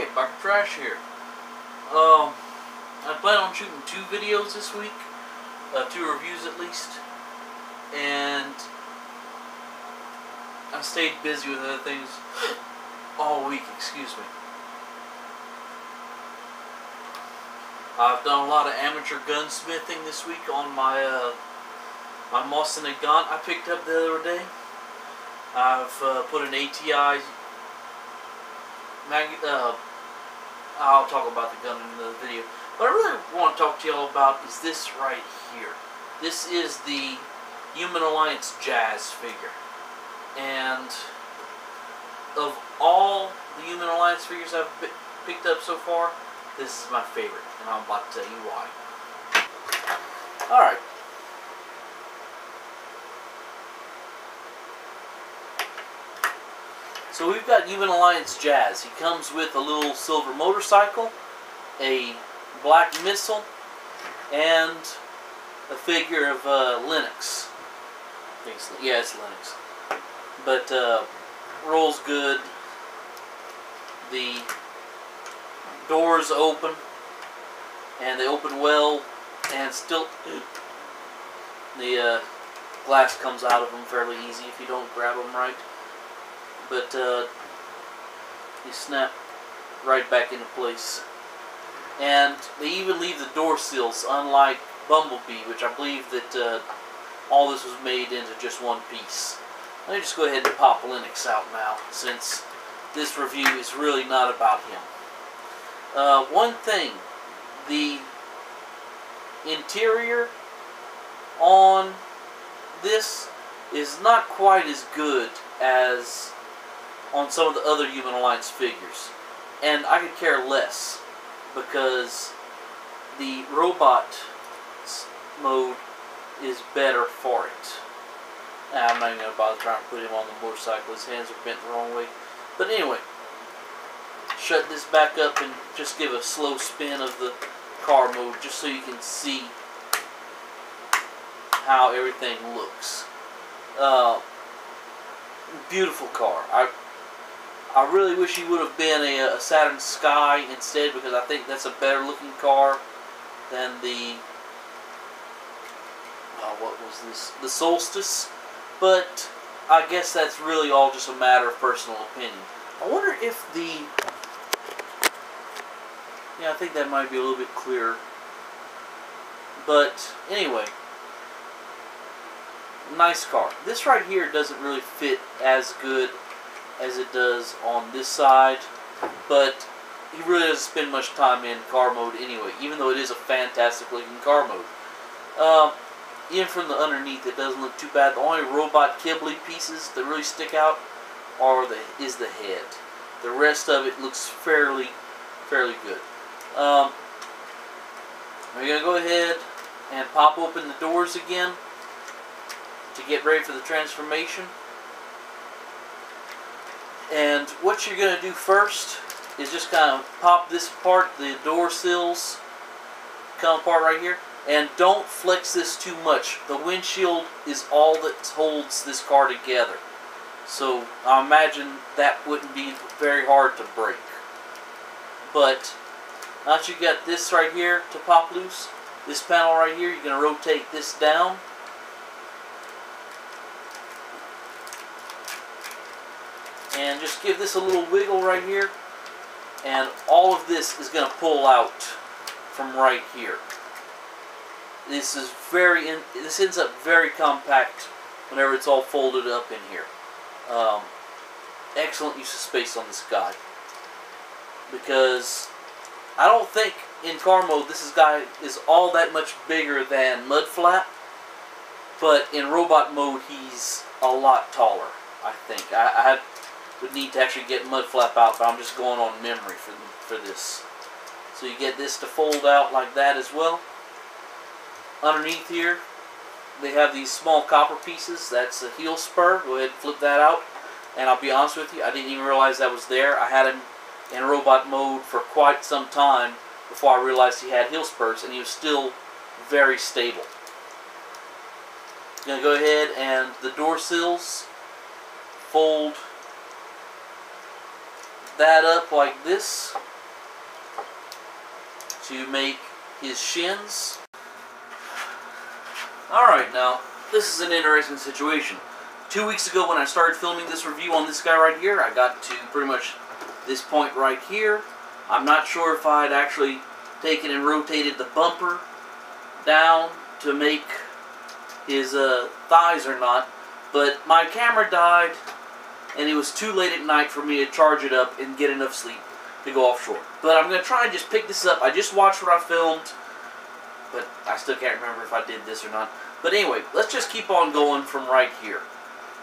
Hey, Bucket Trash here. I plan on shooting 2 videos this week, 2 reviews at least, and I stayed busy with other things all week, excuse me. I've done a lot of amateur gunsmithing this week on my my Mosin Nagant I picked up the other day. I've put an ATI I'll talk about the gun in the video. What I really want to talk to y'all about is this right here. This is the Human Alliance Jazz figure. And of all the Human Alliance figures I've picked up so far, this is my favorite. And I'm about to tell you why. Alright. So we've got Human Alliance Jazz. He comes with a little silver motorcycle, a black missile, and a figure of Linux. Yeah, it's Linux. But rolls good. The doors open, and they open well, and still the glass comes out of them fairly easy if you don't grab them right. But you snap right back into place. And they even leave the door seals, unlike Bumblebee, which I believe that all this was made into just one piece. Let me just go ahead and pop Linux out now, since this review is really not about him. One thing, the interior on this is not quite as good as on some of the other Human Alliance figures. And I could care less, because the robot mode is better for it. I'm not even going to bother trying to put him on the motorcycle. His hands are bent the wrong way. But anyway, shut this back up and just give a slow spin of the car mode, just so you can see how everything looks. Beautiful car. I really wish he would have been a Saturn Sky instead, because I think that's a better looking car than the what was this? The Solstice. But I guess that's really all just a matter of personal opinion. I wonder if the... Yeah, I think that might be a little bit clearer. But anyway, nice car. This right here doesn't really fit as good as it does on this side, but he really doesn't spend much time in car mode anyway, even though it is a fantastic looking car mode. Even from the underneath, it doesn't look too bad. The only robot Kibble pieces that really stick out is the head. The rest of it looks fairly good. We're going to go ahead and pop open the doors again to get ready for the transformation. And what you're going to do first is just kind of pop this apart. The door sills come apart right here. And don't flex this too much. The windshield is all that holds this car together. So I imagine that wouldn't be very hard to break. But now that you got this right here to pop loose, this panel right here, you're going to rotate this down. And just give this a little wiggle right here. And all of this is going to pull out from right here. This ends up very compact whenever it's all folded up in here. Excellent use of space on this guy. Because I don't think in car mode this guy is all that much bigger than Mudflap. But in robot mode he's a lot taller, I think. I would need to actually get Mudflap out, but I'm just going on memory for this. So you get this to fold out like that as well. Underneath here, they have these small copper pieces. That's a heel spur. Go ahead and flip that out. And I'll be honest with you, I didn't even realize that was there. I had him in robot mode for quite some time before I realized he had heel spurs, and he was still very stable. I'm going to go ahead and the door sills, fold that up like this. to make his shins. Alright, now, this is an interesting situation. 2 weeks ago when I started filming this review on this guy right here, I got to pretty much this point right here. I'm not sure if I'd actually taken and rotated the bumper down to make his thighs or not, but my camera died and it was too late at night for me to charge it up and get enough sleep to go offshore. But I'm going to try and just pick this up. I just watched what I filmed, but I still can't remember if I did this or not. But anyway, let's just keep on going from right here.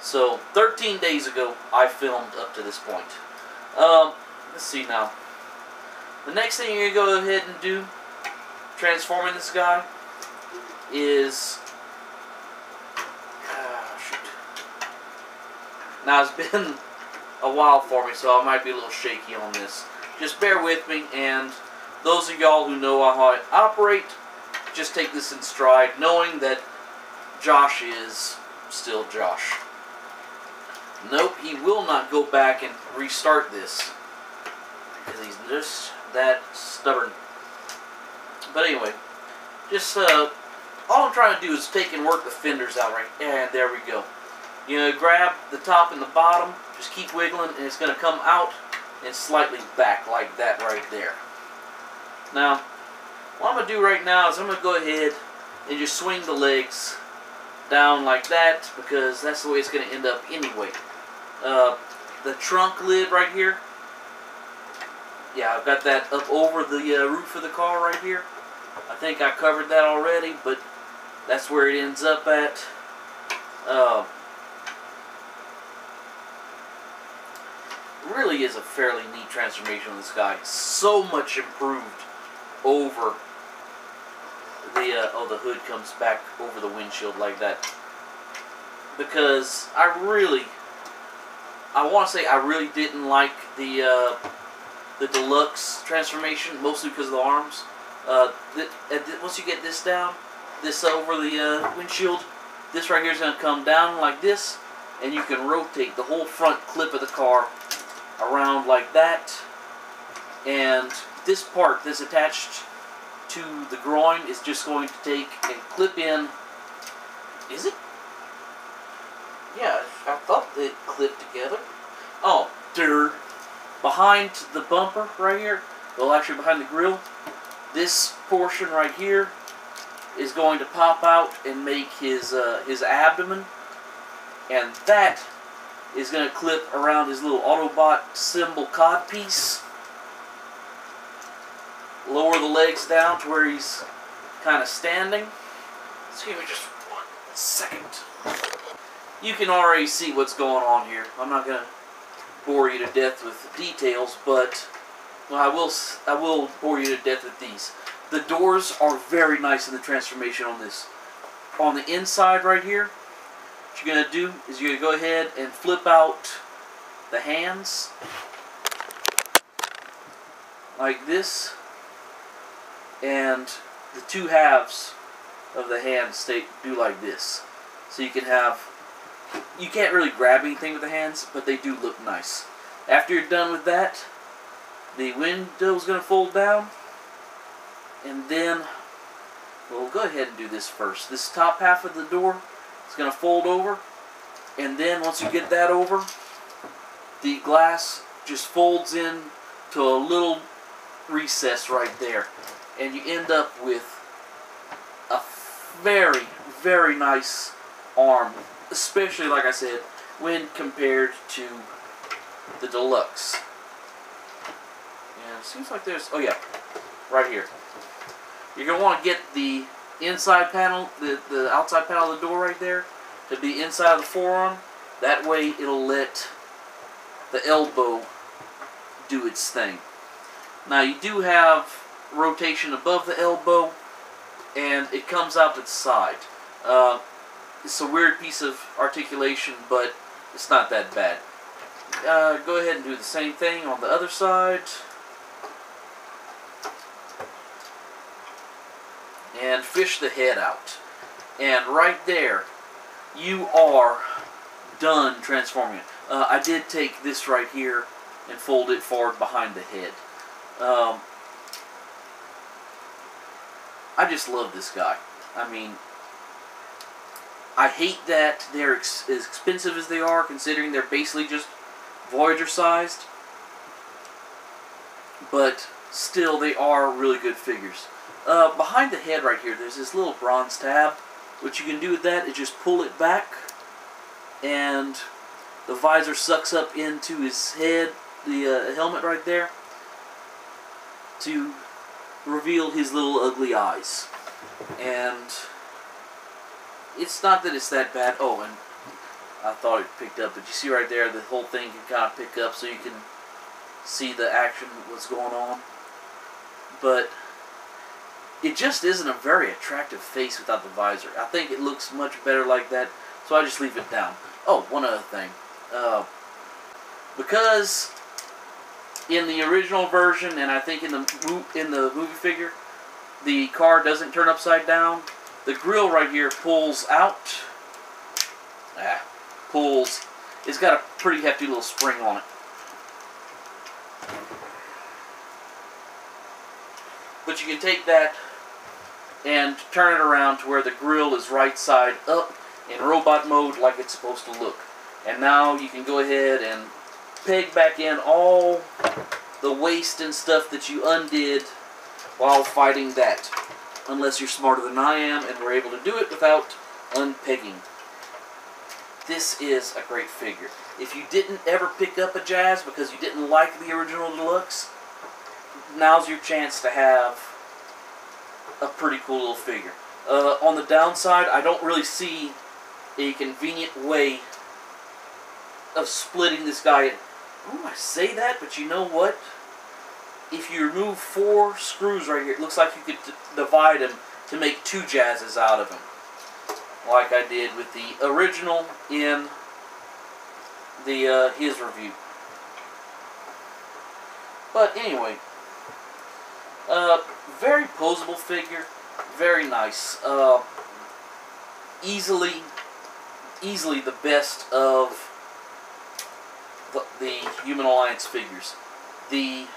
So, 13 days ago, I filmed up to this point. Let's see now. The next thing you're going to go ahead and do, transforming this guy, is... shoot. Now, it's been a while for me, so I might be a little shaky on this. Just bear with me, and those of y'all who know how I operate, just take this in stride, knowing that Josh is still Josh. Nope, he will not go back and restart this, because he's just that stubborn. But anyway, just all I'm trying to do is take and work the fenders out right, and there we go. You know, grab the top and the bottom, just keep wiggling, and it's going to come out and slightly back like that right there. Now, what I'm going to do right now is I'm going to go ahead and just swing the legs down like that, because that's the way it's going to end up anyway. The trunk lid right here, yeah, I've got that up over the roof of the car right here. I think I covered that already, but that's where it ends up at. Really is a fairly neat transformation on this guy. So much improved over the the hood comes back over the windshield like that. Because I want to say I really didn't like the deluxe transformation, mostly because of the arms. Once you get this down, this over the windshield, this right here is going to come down like this, and you can rotate the whole front clip of the car around like that. And this part that's attached to the groin is just going to take and clip in. Is it? Yeah, I thought they clipped together. Oh, dirt. Behind the bumper right here, well, actually behind the grill, this portion right here is going to pop out and make his abdomen, and that is going to clip around his little Autobot symbol codpiece. Lower the legs down to where he's kind of standing. Excuse me just 1 second. You can already see what's going on here. I'm not going to bore you to death with details, but well, I will bore you to death with these. The doors are very nice in the transformation on this. On the inside right here, what you're going to do is you're going to go ahead and flip out the hands like this, and the two halves of the hands do like this. So you can have, you can't really grab anything with the hands, but they do look nice. After you're done with that, the window's going to fold down, and then we'll go ahead and do this first. This top half of the door is going to fold over, and then once you get that over, the glass just folds in to a little recess right there, and you end up with a very, very nice arm, especially, like I said, when compared to the deluxe. And it seems like there's, oh yeah, right here. You're going to want to get the inside panel, the outside panel of the door right there, to be inside of the forearm. That way it'll let the elbow do its thing. Now you do have rotation above the elbow, and it comes out to the side. It's a weird piece of articulation, but it's not that bad. Go ahead and do the same thing on the other side. And fish the head out. And right there, you are done transforming it. I did take this right here and fold it forward behind the head. I just love this guy. I mean, I hate that they're as expensive as they are, considering they're basically just Voyager sized. But still, they are really good figures. Behind the head right here, there's this little bronze tab. What you can do with that is just pull it back, and the visor sucks up into his head, the helmet right there, to reveal his little ugly eyes. And it's not that it's that bad. Oh, and I thought it picked up, but you see right there, the whole thing can kind of pick up so you can see the action, what's going on. But it just isn't a very attractive face without the visor. I think it looks much better like that, so I just leave it down. Oh, one other thing. Because in the original version, and I think in the movie figure, the car doesn't turn upside down. The grill right here pulls out. Pulls. It's got a pretty hefty little spring on it. But you can take that and turn it around to where the grill is right side up in robot mode like it's supposed to look. And now you can go ahead and peg back in all the waste and stuff that you undid while fighting that. Unless you're smarter than I am and we're able to do it without unpegging. This is a great figure. If you didn't ever pick up a Jazz because you didn't like the original Deluxe, now's your chance to have a pretty cool little figure. On the downside, I don't really see a convenient way of splitting this guy in. Ooh, I say that, but you know what? If you remove 4 screws right here, it looks like you could divide them to make 2 Jazzes out of him. Like I did with the original in the his review. But anyway, very posable figure, very nice. Easily the best of the Human Alliance figures. The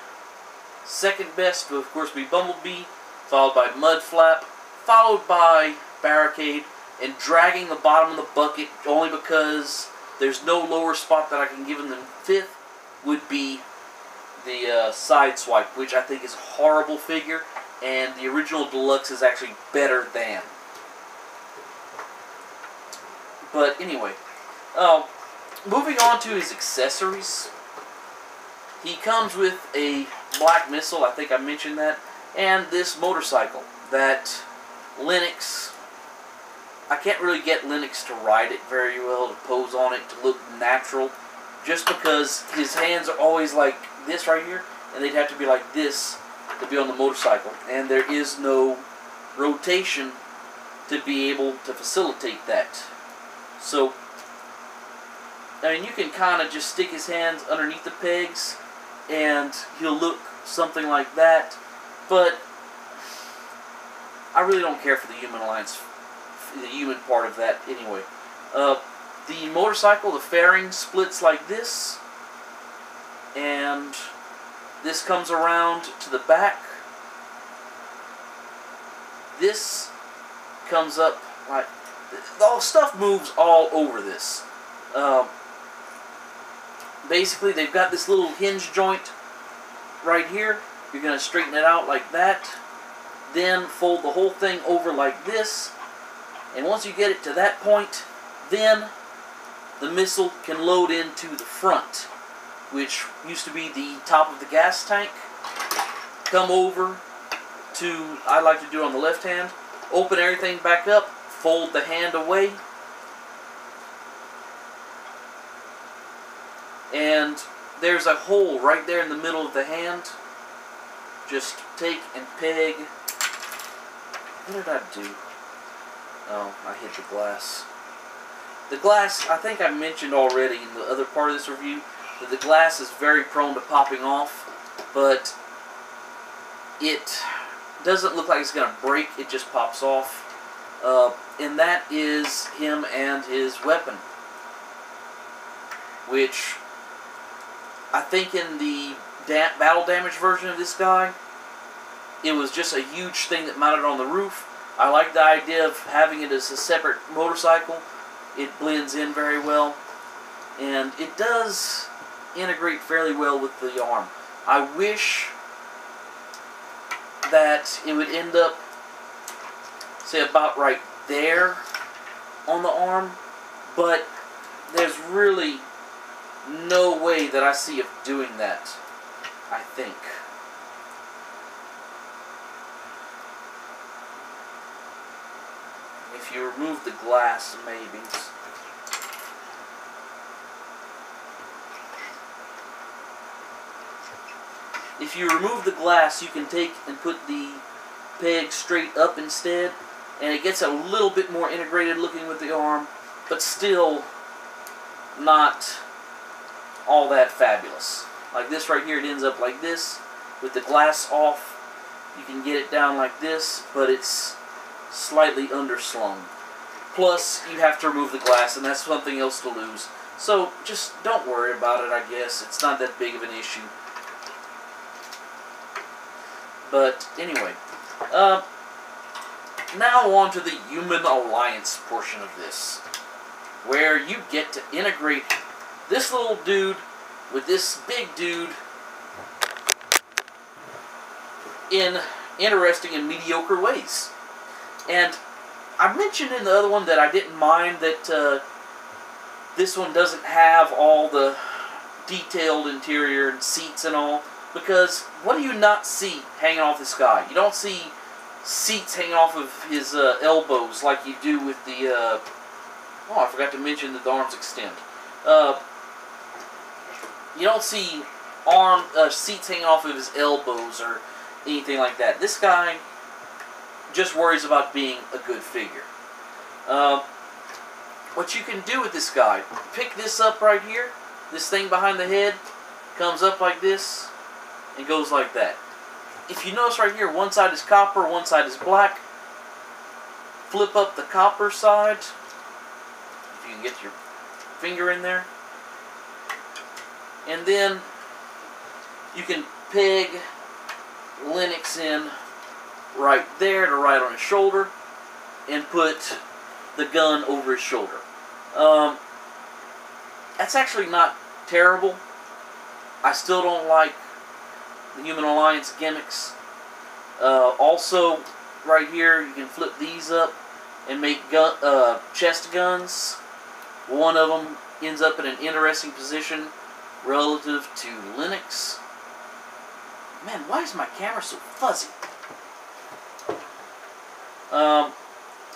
second best would of course be Bumblebee, followed by Mudflap, followed by Barricade, and dragging the bottom of the bucket only because there's no lower spot that I can give him than 5th would be the Sideswipe, which I think is a horrible figure, and the original Deluxe is actually better than. But anyway, moving on to his accessories. He comes with a black missile, I think I mentioned that, and this motorcycle that Lennox, I can't really get Lennox to ride it very well, to pose on it, to look natural, just because his hands are always like this right here, and they'd have to be like this to be on the motorcycle, and there is no rotation to be able to facilitate that. So, I mean, you can kind of just stick his hands underneath the pegs, and he'll look something like that, but I really don't care for the Human Alliance, the human part of that anyway. The motorcycle, the fairing splits like this, and this comes around to the back. This comes up like, all stuff moves all over this. Basically, they've got this little hinge joint right here. You're going to straighten it out like that. Then fold the whole thing over like this. And once you get it to that point, then the missile can load into the front, which used to be the top of the gas tank. Come over to, I like to do it on the left hand, open everything back up, fold the hand away, and there's a hole right there in the middle of the hand. Just take and peg. What did I do? Oh, I hit the glass. The glass, I think I mentioned already in the other part of this review, that the glass is very prone to popping off, but it doesn't look like it's going to break, it just pops off. And that is him and his weapon, which I think in the battle damage version of this guy, it was just a huge thing that mounted on the roof. I like the idea of having it as a separate motorcycle. It blends in very well, and it does integrate fairly well with the arm. I wish that it would end up, say, about right there on the arm, but there's really no way that I see of doing that, I think. If you remove the glass, maybe. If you remove the glass, you can take and put the peg straight up instead, and it gets a little bit more integrated looking with the arm, but still not all that fabulous. Like this right here, it ends up like this. With the glass off, you can get it down like this, but it's slightly underslung. Plus, you have to remove the glass, and that's something else to lose. So, just don't worry about it, I guess. It's not that big of an issue. But, anyway. Now on to the Human Alliance portion of this, where you get to integrate this little dude with this big dude in interesting and mediocre ways. And I mentioned in the other one that I didn't mind that this one doesn't have all the detailed interior and seats and all, because what do you not see hanging off this guy? You don't see seats hanging off of his elbows like you do with the oh, I forgot to mention that the arms extend. You don't see seats hanging off of his elbows or anything like that. This guy just worries about being a good figure. What you can do with this guy, pick this up right here, this thing behind the head, comes up like this, and goes like that. If you notice right here, one side is copper, one side is black. Flip up the copper side, if you can get your finger in there. And then you can peg Lennox in right there to right on his shoulder and put the gun over his shoulder. That's actually not terrible. I still don't like the Human Alliance gimmicks. Also, right here, you can flip these up and make chest guns. One of them ends up in an interesting position relative to Lennox. Man, why is my camera so fuzzy?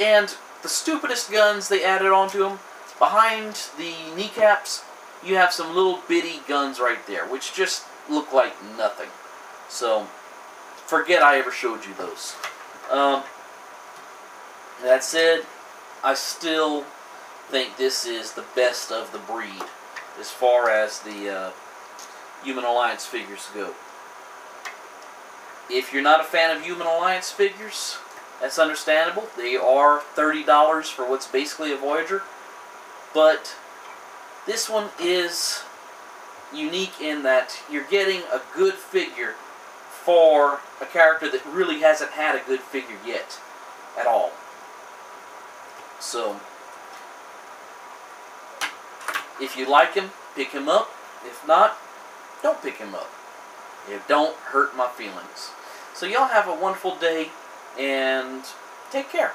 And the stupidest guns they added onto them, behind the kneecaps, you have some little bitty guns right there, which just look like nothing. So, forget I ever showed you those. That said, I still think this is the best of the breed as far as the Human Alliance figures go. If you're not a fan of Human Alliance figures, that's understandable. They are $30 for what's basically a Voyager. But this one is unique in that you're getting a good figure for a character that really hasn't had a good figure yet at all. So, if you like him, pick him up. If not, don't pick him up. It don't hurt my feelings. So y'all have a wonderful day, and take care.